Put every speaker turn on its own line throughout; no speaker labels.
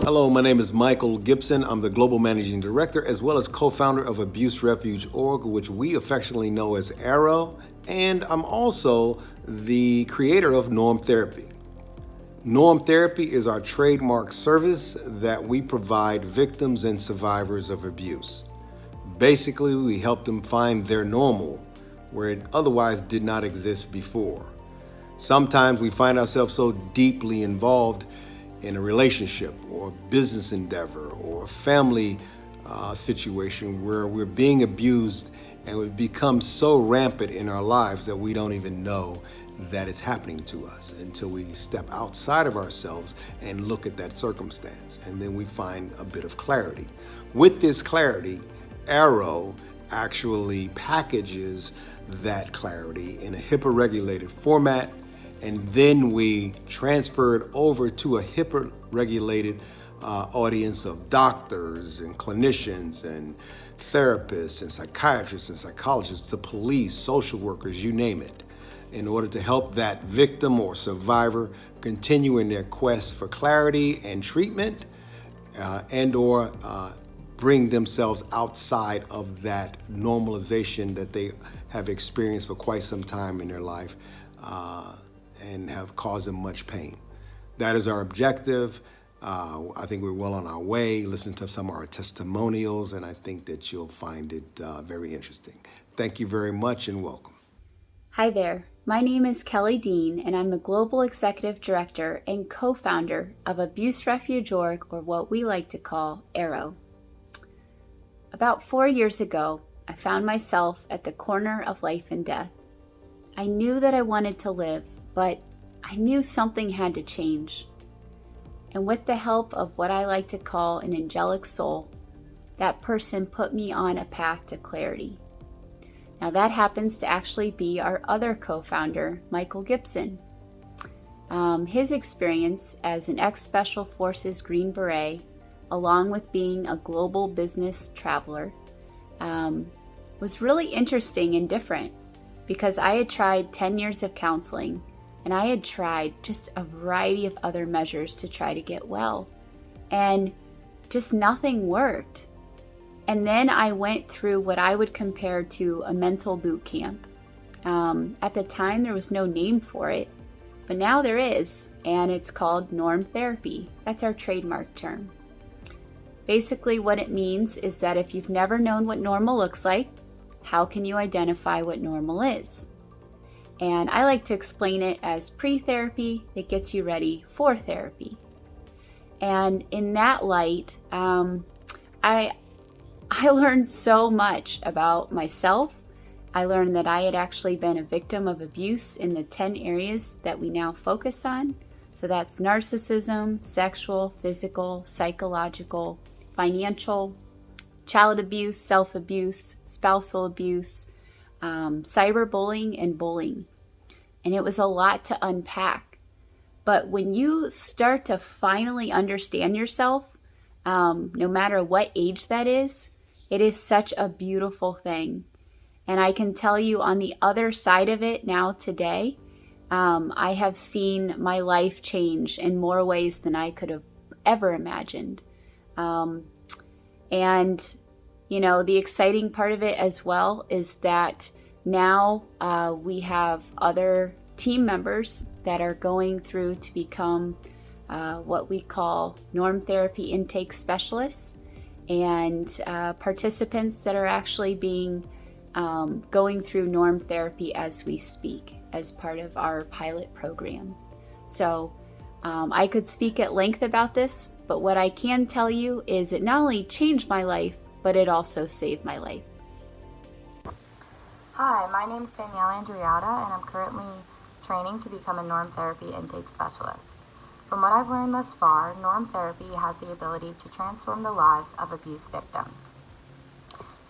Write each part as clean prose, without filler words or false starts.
Hello, my name is Michael Gibson. I'm the Global Managing Director as well as co-founder of Abuse Refuge Org, which we affectionately know as Arrow, and I'm also the creator of Norm Therapy. Norm Therapy is our trademark service that we provide victims and survivors of abuse. Basically, we help them find their normal where it otherwise did not exist before. Sometimes we find ourselves so deeply involved in a relationship or business endeavor or a family situation where we're being abused and we've become so rampant in our lives that we don't even know that it's happening to us until we step outside of ourselves and look at that circumstance. And then we find a bit of clarity. With this clarity, Arrow actually packages that clarity in a HIPAA-regulated format, and then we transfer it over to a HIPAA-regulated audience of doctors and clinicians and therapists and psychiatrists and psychologists, the police, social workers, you name it, in order to help that victim or survivor continue in their quest for clarity and treatment and/or bring themselves outside of that normalization that they have experienced for quite some time in their life and have caused them much pain. That is our objective. I think we're well on our way. Listen to some of our testimonials, and I think that you'll find it very interesting. Thank you very much and welcome.
Hi there. My name is Kelly Dean, and I'm the Global Executive Director and co-founder of Abuse Refuge Org, or what we like to call Arrow. About 4 years ago, I found myself at the corner of life and death. I knew that I wanted to live, but I knew something had to change. And with the help of what I like to call an angelic soul, that person put me on a path to clarity. Now that happens to actually be our other co-founder, Michael Gibson. His experience as an ex-Special Forces Green Beret, along with being a global business traveler, was really interesting and different because I had tried 10 years of counseling and I had tried just a variety of other measures to try to get well, and just nothing worked. And then I went through what I would compare to a mental boot camp. At the time, there was no name for it, but now there is, and it's called Norm Therapy. That's our trademark term. Basically, what it means is that if you've never known what normal looks like, how can you identify what normal is? And I like to explain it as pre-therapy that gets you ready for therapy. And in that light, I learned so much about myself. I learned that I had actually been a victim of abuse in the 10 areas that we now focus on. So that's narcissism, sexual, physical, psychological, financial, child abuse, self-abuse, spousal abuse, cyberbullying, and bullying. And it was a lot to unpack. But when you start to finally understand yourself, no matter what age that is, it is such a beautiful thing. And I can tell you on the other side of it now today, I have seen my life change in more ways than I could have ever imagined. And, you know, the exciting part of it as well is that now we have other team members that are going through to become what we call Norm Therapy Intake Specialists, and participants that are actually going through Norm Therapy as we speak as part of our pilot program. So I could speak at length about this, but what I can tell you is it not only changed my life, but it also saved my life.
Hi, my name is Danielle Andriata, and I'm currently training to become a Norm Therapy Intake Specialist. From what I've learned thus far, Norm Therapy has the ability to transform the lives of abuse victims.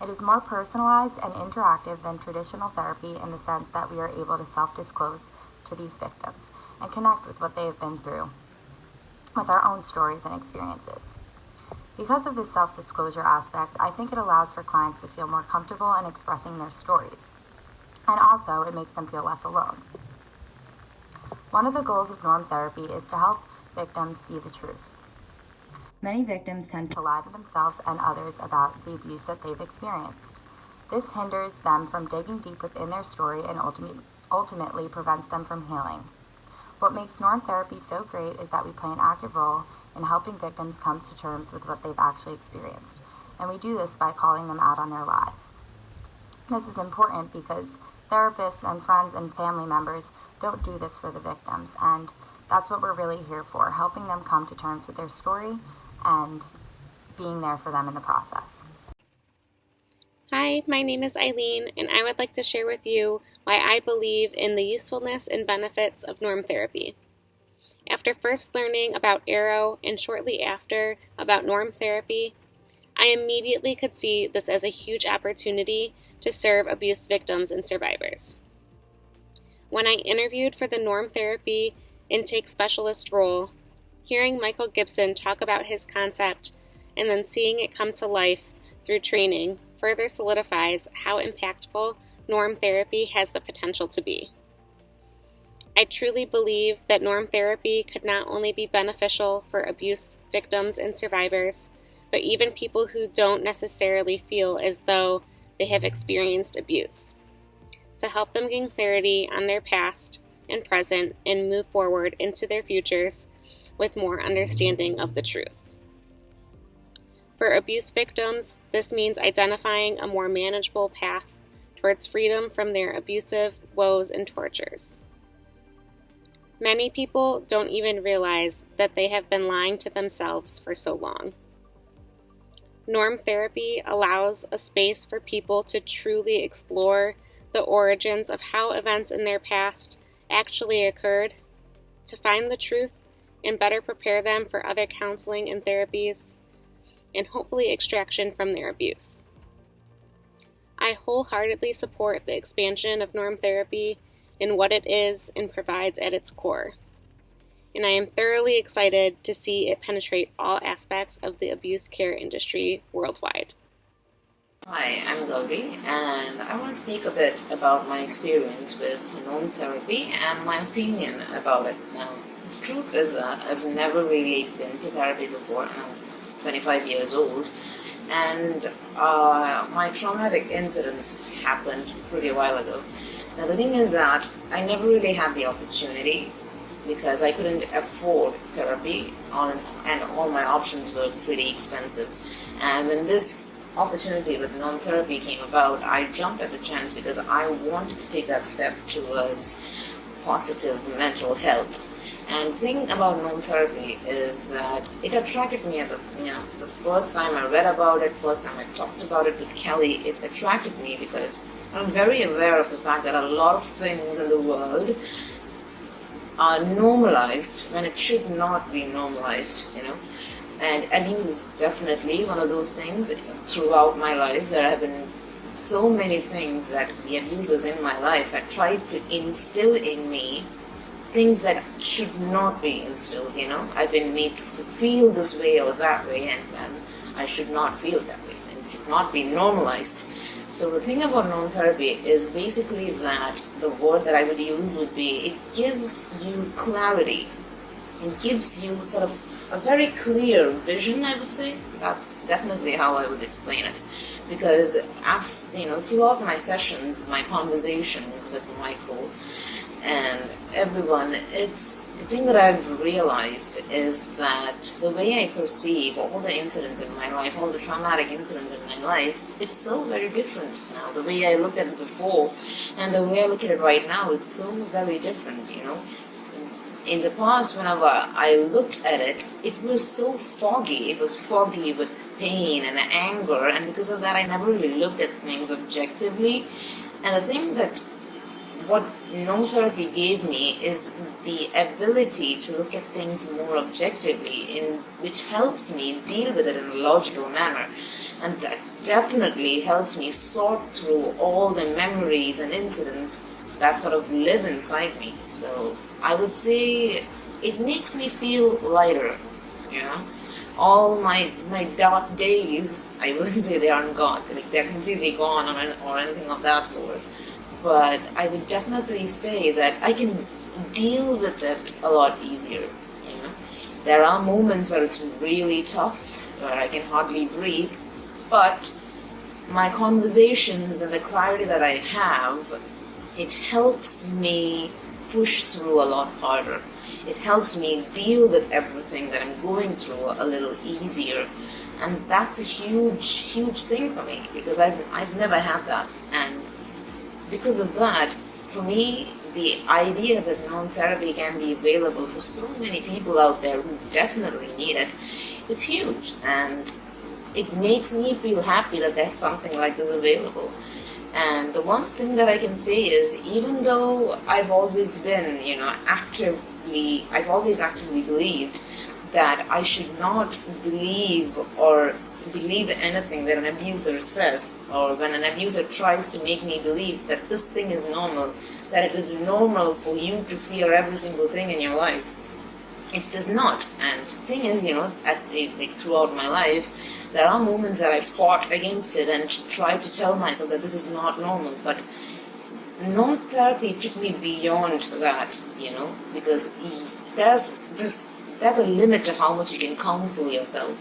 It is more personalized and interactive than traditional therapy in the sense that we are able to self-disclose to these victims and connect with what they have been through with our own stories and experiences. Because of this self-disclosure aspect, I think it allows for clients to feel more comfortable in expressing their stories. And also, it makes them feel less alone. One of the goals of Norm Therapy is to help victims see the truth. Many victims tend to lie to themselves and others about the abuse that they've experienced. This hinders them from digging deep within their story and ultimately prevents them from healing. What makes norm therapy so great is that we play an active role in helping victims come to terms with what they've actually experienced, and we do this by calling them out on their lies. This is important because therapists and friends and family members don't do this for the victims, and that's what we're really here for, helping them come to terms with their story and being there for them in the process.
Hi, my name is Eileen, and I would like to share with you why I believe in the usefulness and benefits of norm therapy. After first learning about Arrow and shortly after about norm therapy, I immediately could see this as a huge opportunity to serve abuse victims and survivors. When I interviewed for the norm therapy intake specialist role, hearing Michael Gibson talk about his concept and then seeing it come to life through training further solidifies how impactful norm therapy has the potential to be. I truly believe that norm therapy could not only be beneficial for abuse victims and survivors, but even people who don't necessarily feel as though they have experienced abuse, to help them gain clarity on their past and present and move forward into their futures with more understanding of the truth. For abuse victims, this means identifying a more manageable path towards freedom from their abusive woes and tortures. Many people don't even realize that they have been lying to themselves for so long. Norm therapy allows a space for people to truly explore the origins of how events in their past actually occurred, to find the truth and better prepare them for other counseling and therapies, and hopefully extraction from their abuse. I wholeheartedly support the expansion of norm therapy in what it is and provides at its core, and I am thoroughly excited to see it penetrate all aspects of the abuse care industry worldwide.
Hi, I'm Gauri, and I want to speak a bit about my experience with norm therapy and my opinion about it. Now, the truth is that I've never really been to therapy before. I'm 25 years old, and my traumatic incidents happened pretty a while ago. Now, the thing is that I never really had the opportunity because I couldn't afford therapy, and all my options were pretty expensive. And when this opportunity with norm therapy came about, I jumped at the chance because I wanted to take that step towards positive mental health. And the thing about norm therapy is that it attracted me the first time I read about it, first time I talked about it with Kelly, it attracted me because I'm very aware of the fact that a lot of things in the world are normalized when it should not be normalized, And abuse is definitely one of those things. Throughout my life, there have been so many things that the abusers in my life have tried to instill in me, things that should not be instilled, I've been made to feel this way or that way, and I should not feel that way, and it should not be normalized. So the thing about norm therapy is basically that the word that I would use would be, it gives you clarity. It gives you sort of a very clear vision, I would say. That's definitely how I would explain it. Because throughout my sessions, my conversations with Michael and everyone, the thing that I've realized is that the way I perceive all the incidents in my life, all the traumatic incidents in my life, it's so very different now. The way I looked at it before and the way I look at it right now, it's so very different, In the past, whenever I looked at it, it was so foggy. It was foggy with pain and anger, and because of that, I never really looked at things objectively. And the thing that what norm therapy gave me is the ability to look at things more objectively, which helps me deal with it in a logical manner. And that definitely helps me sort through all the memories and incidents that sort of live inside me. So I would say it makes me feel lighter, All my dark days, I wouldn't say they aren't gone, they're completely gone or anything of that sort. But I would definitely say that I can deal with it a lot easier, There are moments where it's really tough, where I can hardly breathe, but my conversations and the clarity that I have, it helps me push through a lot harder. It helps me deal with everything that I'm going through a little easier. And that's a huge thing for me, because I've never had that. And because of that, for me, the idea that non-therapy can be available for so many people out there who definitely need it, it's huge. And it makes me feel happy that there's something like this available. And the one thing that I can say is, even though I've always been, I've always actively believed that I should not believe anything that an abuser says, or when an abuser tries to make me believe that this thing is normal, that it is normal for you to fear every single thing in your life. It's just not. And the thing is, throughout my life, there are moments that I fought against it and tried to tell myself that this is not normal. But non-therapy took me beyond that, because there's a limit to how much you can counsel yourself,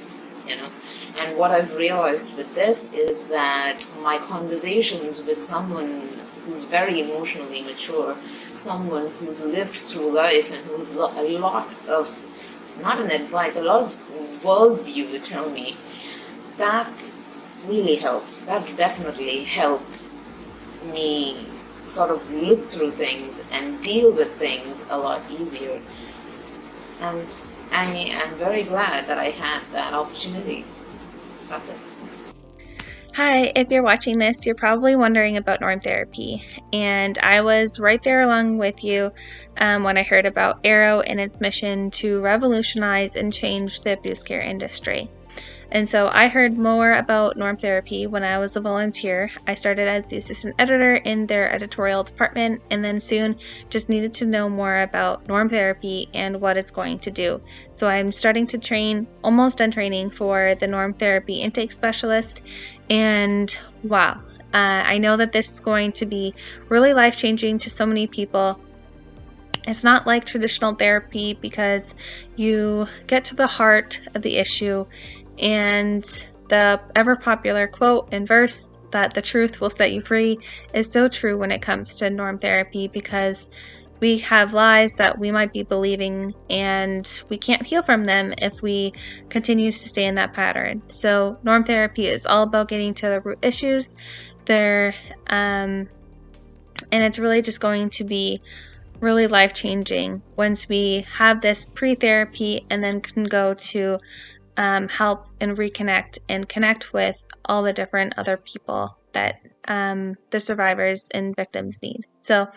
And what I've realized with this is that my conversations with someone who's very emotionally mature, someone who's lived through life and who's got a lot of, not an advice, a lot of worldview to tell me, that really helps. That definitely helped me sort of look through things and deal with things a lot easier. And I am very glad that I had that opportunity. That's it.
Hi, if you're watching this, you're probably wondering about norm therapy, and I was right there along with you when I heard about Arrow and its mission to revolutionize and change the abuse care industry. And so I heard more about norm therapy when I was a volunteer. I started as the assistant editor in their editorial department, and then soon just needed to know more about norm therapy and what it's going to do. So I'm starting to train, almost done training for the norm therapy intake specialist. And wow, I know that this is going to be really life-changing to so many people. It's not like traditional therapy, because you get to the heart of the issue, and the ever popular quote and verse that the truth will set you free is so true when it comes to norm therapy, because we have lies that we might be believing, and we can't heal from them if we continue to stay in that pattern. So norm therapy is all about getting to the root issues there, and it's really just going to be really life-changing once we have this pre-therapy and then can go to help and reconnect and connect with all the different other people that the survivors and victims need. So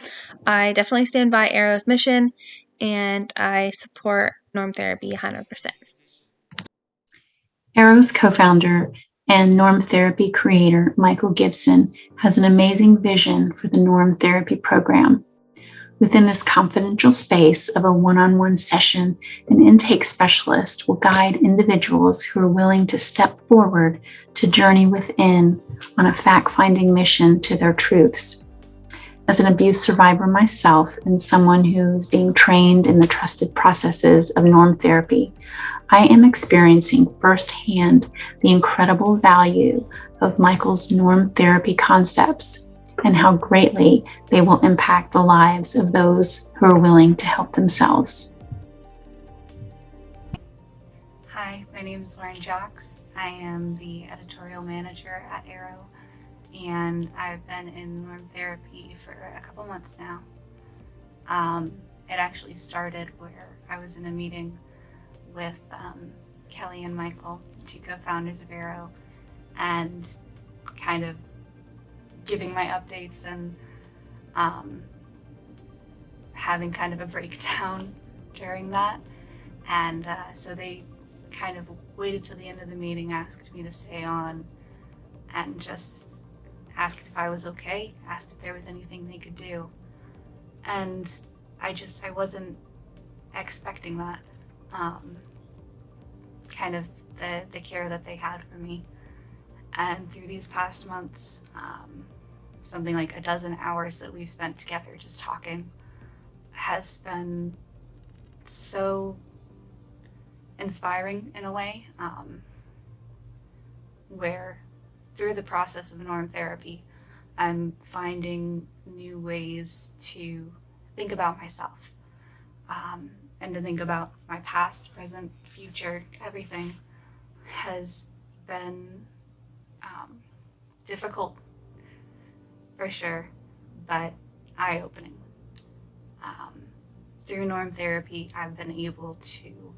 I definitely stand by Arrow's mission, and I support norm therapy 100%.
Arrow's co-founder and norm therapy creator, Michael Gibson, has an amazing vision for the norm therapy program. Within this confidential space of a one-on-one session, an intake specialist will guide individuals who are willing to step forward to journey within on a fact-finding mission to their truths. As an abuse survivor myself and someone who's being trained in the trusted processes of norm therapy, I am experiencing firsthand the incredible value of Michael's norm therapy concepts and how greatly they will impact the lives of those who are willing to help themselves.
Hi, my name is Lauren Jocks. I am the editorial manager at Arrow, and I've been in norm therapy for a couple months now. It actually started where I was in a meeting with Kelly and Michael, two co-founders of Arrow, and kind of giving my updates and having kind of a breakdown during that. And so they kind of waited till the end of the meeting, asked me to stay on, and just asked if I was okay, asked if there was anything they could do. And I wasn't expecting that, kind of the care that they had for me. And through these past months, something like a dozen hours that we've spent together just talking has been so inspiring in a way, where through the process of norm therapy, I'm finding new ways to think about myself, and to think about my past, present, future. Everything has been difficult for sure, but eye-opening. Through norm therapy, I've been able to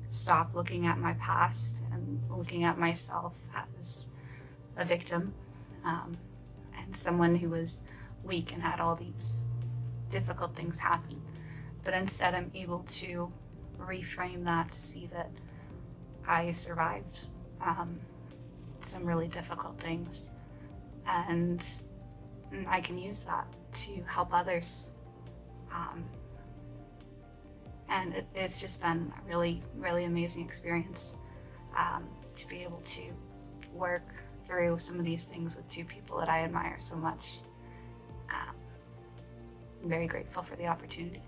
stop looking at my past and looking at myself as a victim, and someone who was weak and had all these difficult things happen. But instead, I'm able to reframe that to see that I survived some really difficult things, and I can use that to help others. And it's just been a really, really amazing experience to be able to work through some of these things with two people that I admire so much. I'm very grateful for the opportunity.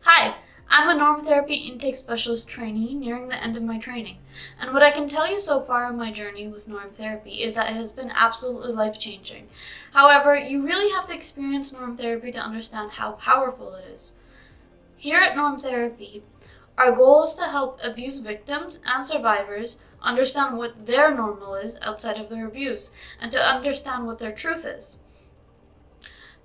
Hi, I'm a norm therapy intake specialist trainee nearing the end of my training, and what I can tell you so far in my journey with norm therapy is that it has been absolutely life-changing. However, you really have to experience norm therapy to understand how powerful it is. Here at Norm Therapy, our goal is to help abuse victims and survivors understand what their normal is outside of their abuse, and to understand what their truth is.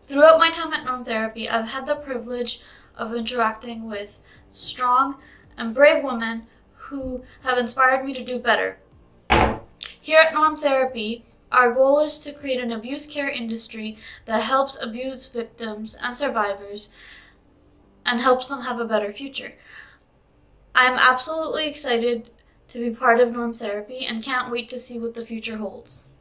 Throughout my time at Norm Therapy, I've had the privilege of interacting with strong and brave women who have inspired me to do better. Here at Norm Therapy, our goal is to create an abuse care industry that helps abuse victims and survivors and helps them have a better future. I'm absolutely excited to be part of Norm Therapy and can't wait to see what the future holds.